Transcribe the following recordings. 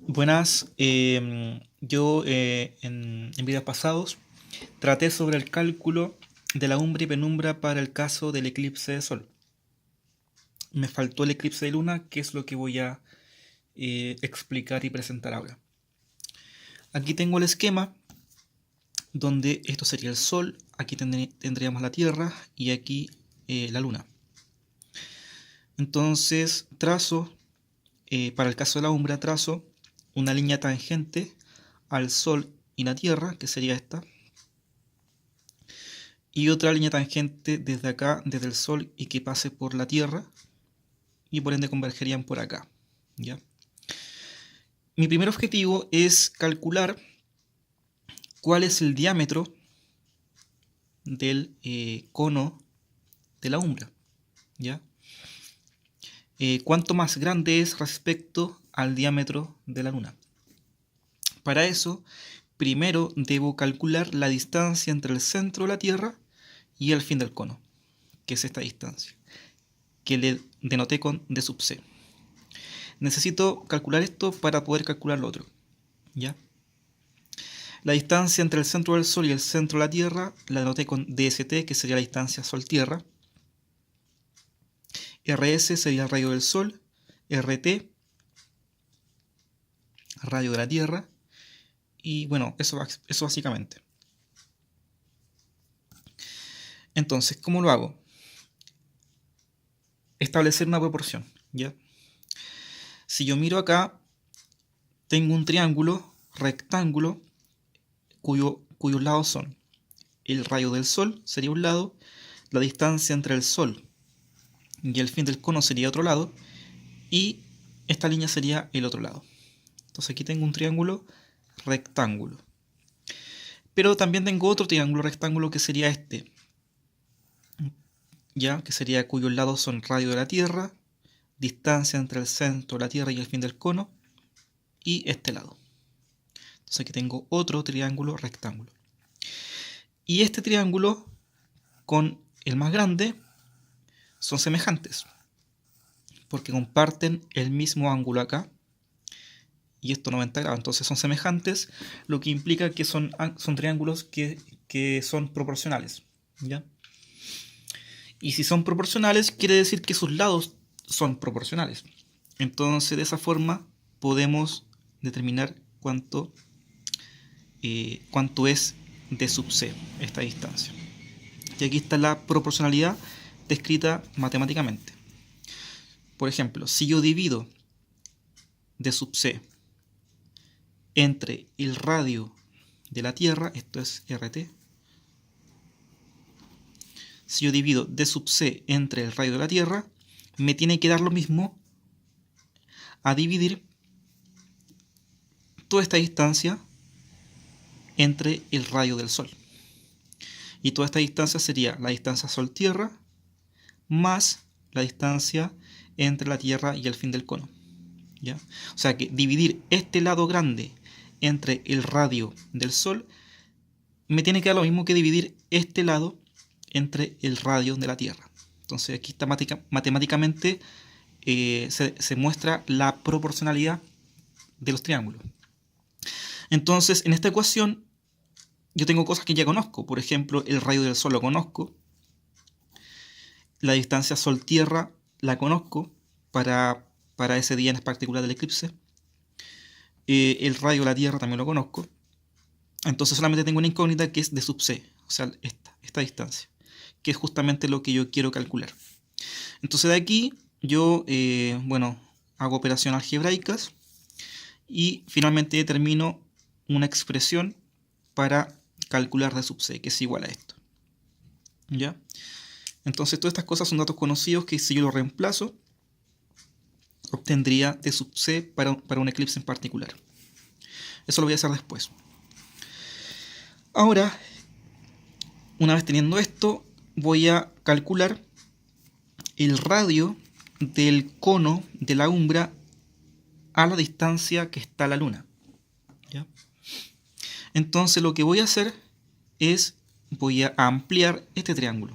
Buenas, yo en videos pasados traté sobre el cálculo de la umbra y penumbra para el caso del eclipse de sol. Me faltó el eclipse de luna, que es lo que voy a explicar y presentar ahora. Aquí tengo el esquema donde esto sería el sol, aquí tendríamos la Tierra y aquí la luna. Entonces trazo, para el caso de la umbra, trazo una línea tangente al sol y la Tierra, que sería esta, y otra línea tangente desde acá, desde el Sol, y que pase por la Tierra, y por ende convergerían por acá. ¿Ya? Mi primer objetivo es calcular cuál es el diámetro del cono de la umbra. ¿Ya? Cuánto más grande es respecto al diámetro de la Luna. Para eso, primero debo calcular la distancia entre el centro de la Tierra y el fin del cono, que es esta distancia, que le denoté con d sub c. Necesito calcular esto para poder calcular lo otro. ¿Ya? La distancia entre el centro del Sol y el centro de la Tierra la denoté con dst, que sería la distancia Sol-Tierra. Rs sería el radio del Sol. Rt, radio de la Tierra. Y bueno, eso básicamente. Entonces, ¿cómo lo hago? Establecer una proporción. ¿Ya? Si yo miro acá, tengo un triángulo rectángulo cuyos lados son el rayo del Sol, sería un lado, la distancia entre el Sol y el fin del cono sería otro lado, y esta línea sería el otro lado. Entonces aquí tengo un triángulo rectángulo. Pero también tengo otro triángulo rectángulo que sería este, ya, que sería cuyos lados son radio de la Tierra, distancia entre el centro de la Tierra y el fin del cono, y este lado. Entonces aquí tengo otro triángulo rectángulo. Y este triángulo con el más grande son semejantes, porque comparten el mismo ángulo acá, y esto 90 grados, entonces son semejantes, lo que implica que son triángulos que son proporcionales. ¿Ya? Y si son proporcionales, quiere decir que sus lados son proporcionales. Entonces, de esa forma, podemos determinar cuánto es d sub c, esta distancia. Y aquí está la proporcionalidad descrita matemáticamente. Por ejemplo, si yo divido d sub c entre el radio de la Tierra, esto es RT, si yo divido d sub c entre el radio de la Tierra, me tiene que dar lo mismo a dividir toda esta distancia entre el radio del Sol. Y toda esta distancia sería la distancia Sol-Tierra más la distancia entre la Tierra y el fin del cono. ¿Ya? O sea que dividir este lado grande entre el radio del Sol me tiene que dar lo mismo que dividir este lado entre el radio de la Tierra. Entonces aquí está matemáticamente se muestra la proporcionalidad de los triángulos. Entonces en esta ecuación yo tengo cosas que ya conozco. Por ejemplo, el radio del Sol lo conozco, la distancia Sol-Tierra la conozco para ese día en particular del eclipse, el radio de la Tierra también lo conozco. Entonces solamente tengo una incógnita que es d sub c, o sea, esta distancia, que es justamente lo que yo quiero calcular. Entonces de aquí yo, hago operaciones algebraicas y finalmente determino una expresión para calcular d sub c, que es igual a esto. ¿Ya? Entonces todas estas cosas son datos conocidos que si yo los reemplazo, obtendría d sub c para un eclipse en particular. Eso lo voy a hacer después. Ahora, una vez teniendo esto, voy a calcular el radio del cono de la umbra a la distancia que está la Luna. ¿Ya? Entonces lo que voy a hacer es, voy a ampliar este triángulo.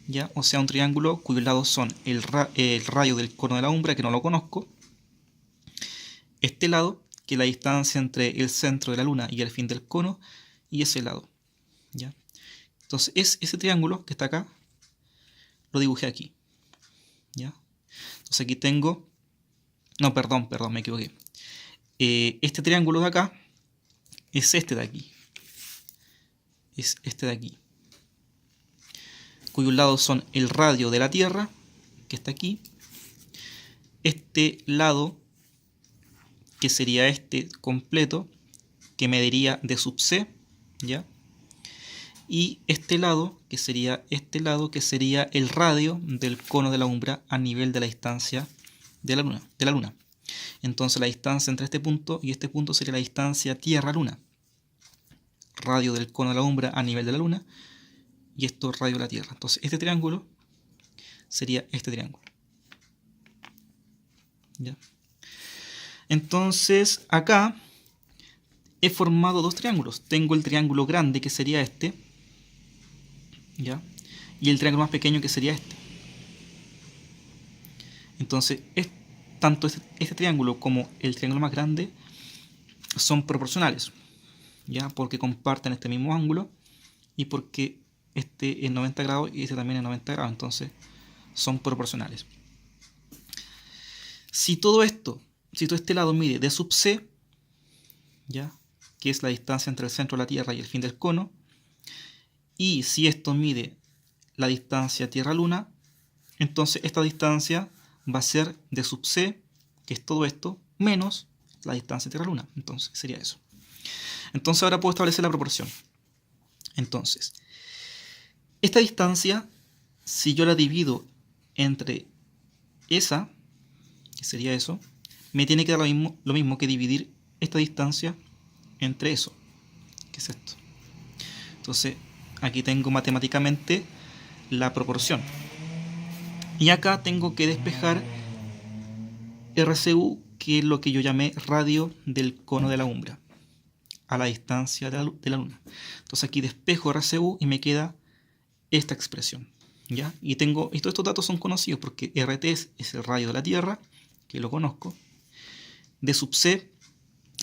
¿Ya? O sea, un triángulo cuyos lados son el radio del cono de la umbra, que no lo conozco, este lado, que es la distancia entre el centro de la luna y el fin del cono, y ese lado, ¿ya? Entonces ese triángulo que está acá, lo dibujé aquí, ¿ya? Entonces aquí tengo, no, perdón, me equivoqué. Este triángulo de acá es este de aquí, es este de aquí, cuyos lados son el radio de la Tierra, que está aquí, este lado, que sería este completo, que mediría D sub C, ¿ya? Y este lado, que sería este lado, que sería el radio del cono de la umbra a nivel de la distancia de la Luna. Entonces la distancia entre este punto y este punto sería la distancia Tierra-Luna. Radio del cono de la umbra a nivel de la Luna, y esto radio de la Tierra. Entonces este triángulo sería este triángulo, ¿ya? Entonces acá he formado dos triángulos. Tengo el triángulo grande, que sería este, ¿ya? Y el triángulo más pequeño, que sería este. Entonces tanto este triángulo como el triángulo más grande son proporcionales, ¿ya? Porque comparten este mismo ángulo y porque este es 90 grados y este también es 90 grados, entonces son proporcionales. Si todo este lado mide D sub C, ¿ya? Que es la distancia entre el centro de la Tierra y el fin del cono, y si esto mide la distancia Tierra-Luna, entonces esta distancia va a ser D sub C, que es todo esto, menos la distancia Tierra-Luna. Entonces sería eso. Entonces ahora puedo establecer la proporción. Entonces, esta distancia, si yo la divido entre esa, que sería eso, me tiene que dar lo mismo que dividir esta distancia entre eso, que es esto. Entonces, aquí tengo matemáticamente la proporción. Y acá tengo que despejar RCU, que es lo que yo llamé radio del cono de la umbra, a la distancia de la Luna. Entonces aquí despejo RCU y me queda esta expresión, ¿ya? Y todos estos datos son conocidos porque RT es el radio de la Tierra, que lo conozco. D sub C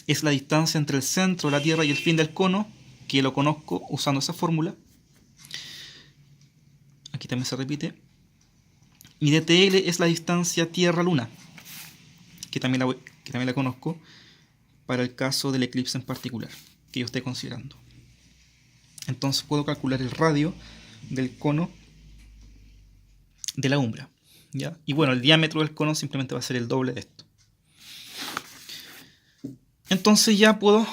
es la distancia entre el centro de la Tierra y el fin del cono, que lo conozco usando esa fórmula. Aquí también se repite. Y DTL es la distancia Tierra-Luna, que también la conozco para el caso del eclipse en particular, que yo esté considerando. Entonces puedo calcular el radio del cono de la umbra, ¿ya? Y bueno, el diámetro del cono simplemente va a ser el doble de esto. Entonces ya puedo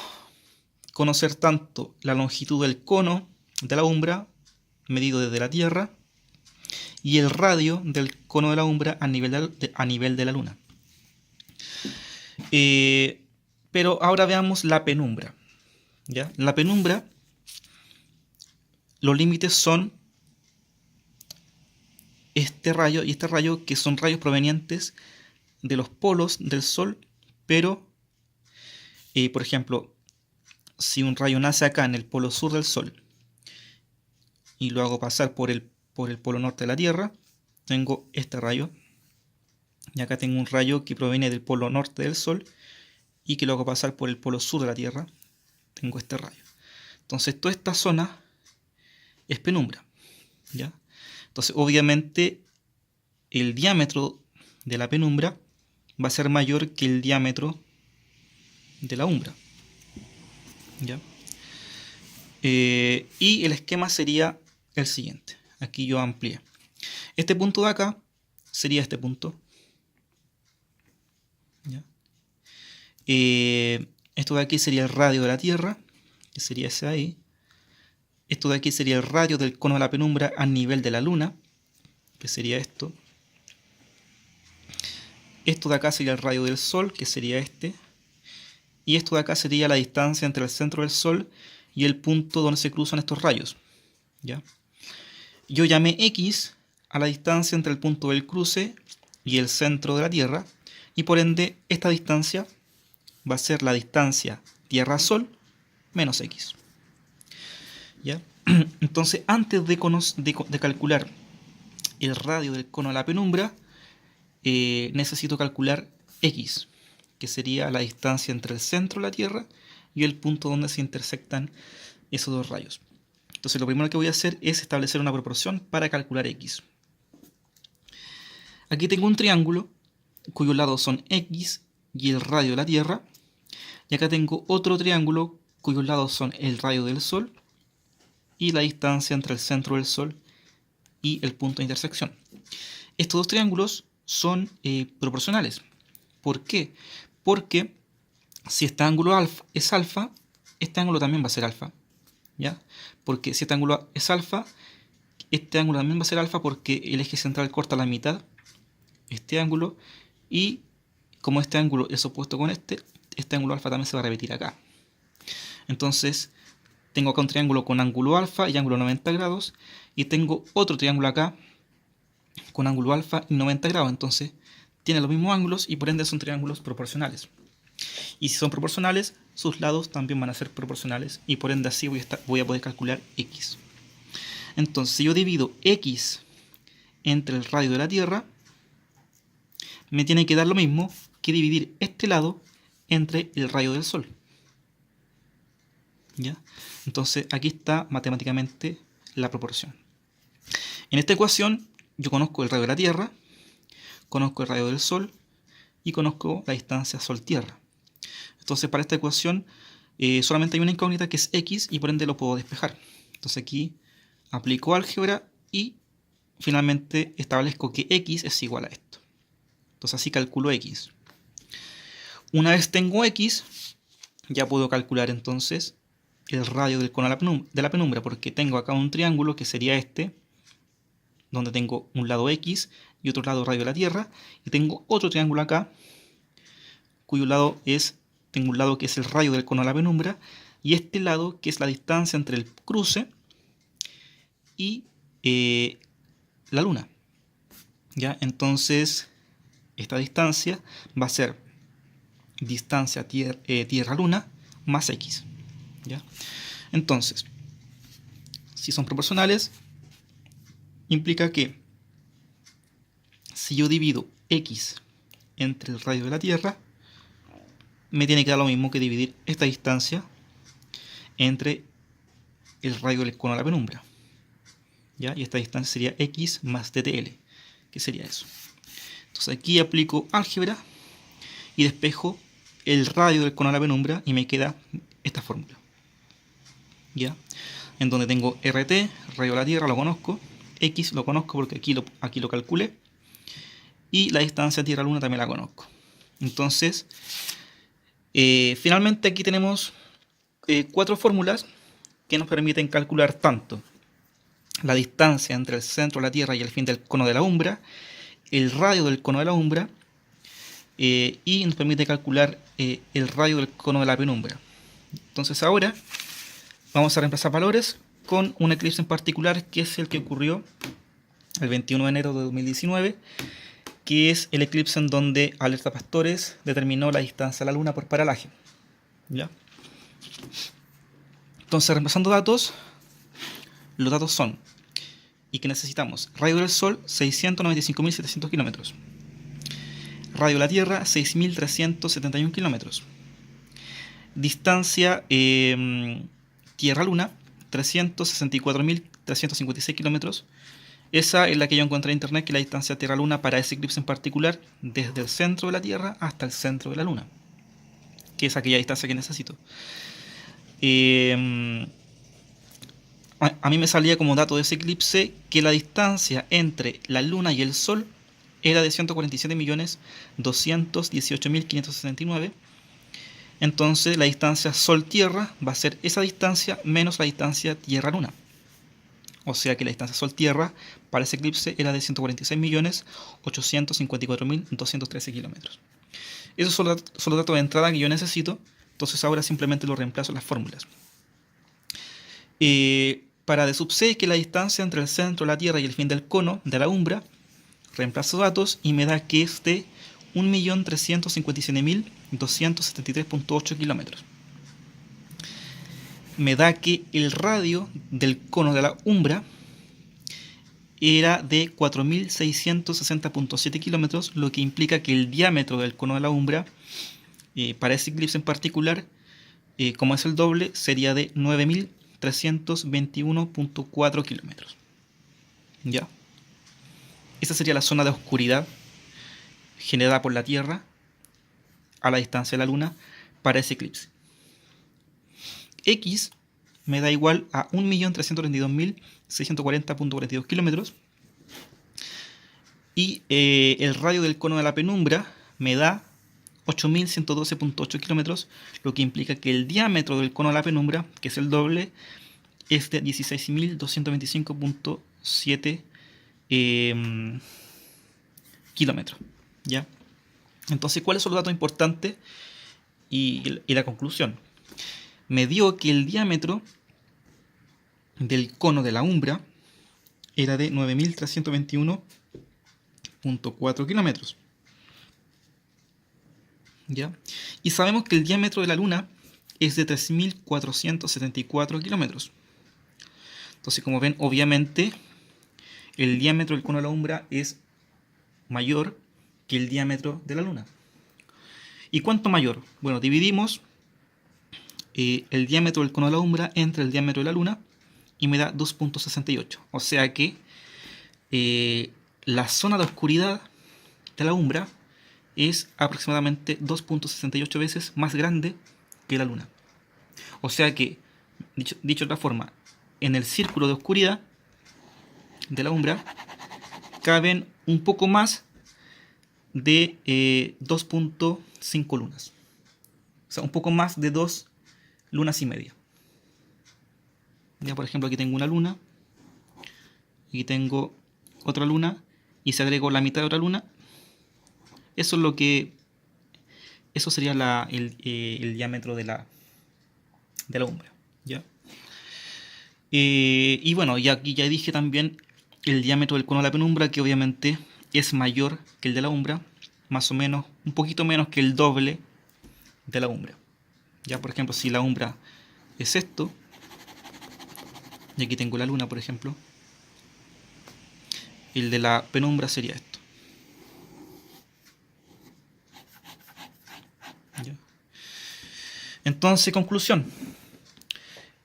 conocer tanto la longitud del cono de la umbra, medido desde la Tierra, y el radio del cono de la umbra a nivel de la Luna. Pero ahora veamos la penumbra, ¿ya? La penumbra, los límites son este rayo y este rayo, que son rayos provenientes de los polos del Sol, pero, por ejemplo, si un rayo nace acá en el polo sur del Sol y lo hago pasar por el polo norte de la Tierra, tengo este rayo, y acá tengo un rayo que proviene del polo norte del Sol y que lo hago pasar por el polo sur de la Tierra, tengo este rayo. Entonces toda esta zona es penumbra, ¿ya? Entonces obviamente el diámetro de la penumbra va a ser mayor que el diámetro de la umbra, ¿ya? Y el esquema sería el siguiente. Aquí yo amplié. Este punto de acá sería este punto, ¿ya? Esto de aquí sería el radio de la Tierra, que sería ese ahí. Esto de aquí sería el radio del cono de la penumbra a nivel de la Luna, que sería esto. Esto de acá sería el radio del Sol, que sería este. Y esto de acá sería la distancia entre el centro del Sol y el punto donde se cruzan estos rayos, ¿ya? Yo llamé X a la distancia entre el punto del cruce y el centro de la Tierra, y por ende esta distancia va a ser la distancia Tierra-Sol menos X, ¿ya? Entonces, antes de calcular el radio del cono de la penumbra, necesito calcular X, que sería la distancia entre el centro de la Tierra y el punto donde se intersectan esos dos rayos. Entonces lo primero que voy a hacer es establecer una proporción para calcular x. Aquí tengo un triángulo cuyos lados son x y el radio de la Tierra. Y acá tengo otro triángulo cuyos lados son el radio del Sol y la distancia entre el centro del Sol y el punto de intersección. Estos dos triángulos son proporcionales. ¿Por qué? Porque si este ángulo es alfa, este ángulo también va a ser alfa. ¿Ya? Porque si este ángulo es alfa, este ángulo también va a ser alfa porque el eje central corta la mitad este ángulo, y como este ángulo es opuesto con este ángulo alfa también se va a repetir acá. Entonces tengo acá un triángulo con ángulo alfa y ángulo 90 grados, y tengo otro triángulo acá con ángulo alfa y 90 grados. Entonces tiene los mismos ángulos y por ende son triángulos proporcionales. Y si son proporcionales, sus lados también van a ser proporcionales, y por ende así voy a poder calcular x. Entonces si yo divido x entre el radio de la Tierra, me tiene que dar lo mismo que dividir este lado entre el rayo del Sol. ¿Ya? Entonces aquí está matemáticamente la proporción. En esta ecuación yo conozco el radio de la Tierra, conozco el radio del Sol y conozco la distancia Sol-Tierra. Entonces para esta ecuación solamente hay una incógnita que es x, y por ende lo puedo despejar. Entonces aquí aplico álgebra y finalmente establezco que x es igual a esto. Entonces así calculo x. Una vez tengo x, ya puedo calcular entonces el radio del cono de la penumbra, porque tengo acá un triángulo que sería este, donde tengo un lado x y otro lado radio de la Tierra, y tengo otro triángulo acá, cuyo lado tengo un lado que es el radio del cono de la penumbra, y este lado que es la distancia entre el cruce y la Luna. ¿Ya? Entonces esta distancia va a ser distancia Tierra-Luna más x. ¿Ya? Entonces, si son proporcionales, implica que si yo divido x entre el radio de la Tierra, me tiene que dar lo mismo que dividir esta distancia entre el radio del cono de la penumbra. ¿Ya? Y esta distancia sería x más dtl, que sería eso. Entonces aquí aplico álgebra y despejo el radio del cono de la penumbra y me queda esta fórmula. ¿Ya? En donde tengo RT, radio de la Tierra, lo conozco, x lo conozco porque aquí lo calculé, y la distancia Tierra-Luna también la conozco. Entonces, finalmente aquí tenemos 4 fórmulas que nos permiten calcular tanto la distancia entre el centro de la Tierra y el fin del cono de la umbra, el radio del cono de la umbra, y nos permite calcular el radio del cono de la penumbra. Entonces ahora vamos a reemplazar valores con un eclipse en particular, que es el que ocurrió el 21 de enero de 2019, que es el eclipse en donde Alerta Pastores determinó la distancia a la Luna por paralaje. ¿Ya? Entonces, reemplazando datos, los datos son, y que necesitamos: radio del Sol, 695.700 kilómetros. Radio de la Tierra, 6.371 kilómetros. Distancia Tierra-Luna, 364.356 kilómetros. Esa es la que yo encontré en internet, que es la distancia Tierra-Luna para ese eclipse en particular, desde el centro de la Tierra hasta el centro de la Luna, que es aquella distancia que necesito. A mí me salía como dato de ese eclipse que la distancia entre la Luna y el Sol era de 147.218.569. Entonces la distancia Sol-Tierra va a ser esa distancia menos la distancia Tierra-Luna. O sea que la distancia Sol-Tierra para ese eclipse era de 146.854.213 kilómetros. Esos son los datos de entrada que yo necesito. Entonces ahora simplemente lo reemplazo en las fórmulas. Para D sub c, que es la distancia entre el centro de la Tierra y el fin del cono de la umbra, reemplazo datos y me da que es de 1.357.273.8 kilómetros. Me da que el radio del cono de la umbra era de 4.660.7 kilómetros, lo que implica que el diámetro del cono de la umbra para ese eclipse en particular, como es el doble, sería de 9.321.4 kilómetros. ¿Ya? Esa sería la zona de oscuridad generada por la Tierra a la distancia de la Luna para ese eclipse. X me da igual a 1.332.640.42 kilómetros. Y el radio del cono de la penumbra me da 8.112.8 kilómetros, lo que implica que el diámetro del cono de la penumbra, que es el doble, es de 16.225.7 kilómetros. ¿Ya? Entonces, ¿cuáles son los datos importantes y la conclusión? Me dio que el diámetro del cono de la umbra era de 9.321.4 kilómetros. ¿Ya? Y sabemos que el diámetro de la Luna es de 3.474 kilómetros. Entonces, como ven, obviamente el diámetro del cono de la umbra es mayor que el diámetro de la Luna. ¿Y cuánto mayor? Bueno, dividimos el diámetro del cono de la umbra entre el diámetro de la Luna y me da 2.68. O sea que la zona de oscuridad de la umbra es aproximadamente 2.68 veces más grande que la Luna. O sea que, dicho de otra forma, en el círculo de oscuridad de la umbra caben un poco más de 2.5 lunas. O sea, un poco más de 2 lunas y media. Ya, por ejemplo, aquí tengo una luna, aquí tengo otra luna, y si agrego la mitad de otra luna, eso sería el diámetro de la umbra. ¿Ya? Y bueno, y aquí ya dije también el diámetro del cono de la penumbra, que obviamente es mayor que el de la umbra, más o menos, un poquito menos que el doble de la umbra. Ya, por ejemplo, si la umbra es esto, y aquí tengo la luna, por ejemplo, el de la penumbra sería esto. ¿Ya? Entonces, conclusión.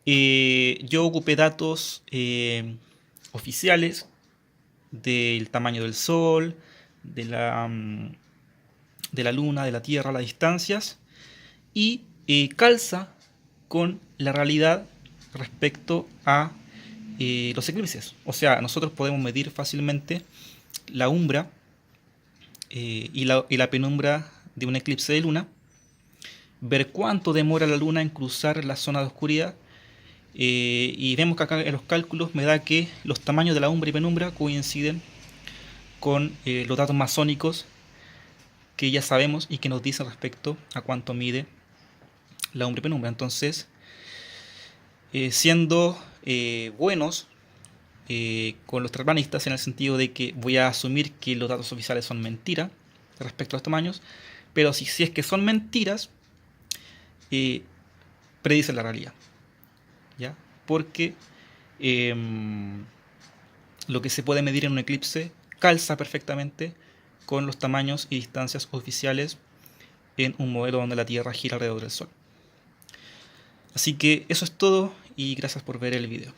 Yo ocupé datos oficiales del tamaño del Sol, de la Luna, de la Tierra, las distancias, y calza con la realidad respecto a los eclipses. O sea, nosotros podemos medir fácilmente la umbra y la penumbra de un eclipse de luna, ver cuánto demora la luna en cruzar la zona de oscuridad, y vemos que acá en los cálculos me da que los tamaños de la umbra y penumbra coinciden con los datos masónicos que ya sabemos y que nos dicen respecto a cuánto mide la umbra y penumbra. Entonces, siendo buenos con los terraplanistas, en el sentido de que voy a asumir que los datos oficiales son mentiras respecto a los tamaños, pero si es que son mentiras, predicen la realidad, ¿ya? Porque lo que se puede medir en un eclipse calza perfectamente con los tamaños y distancias oficiales en un modelo donde la Tierra gira alrededor del Sol. Así que eso es todo y gracias por ver el video.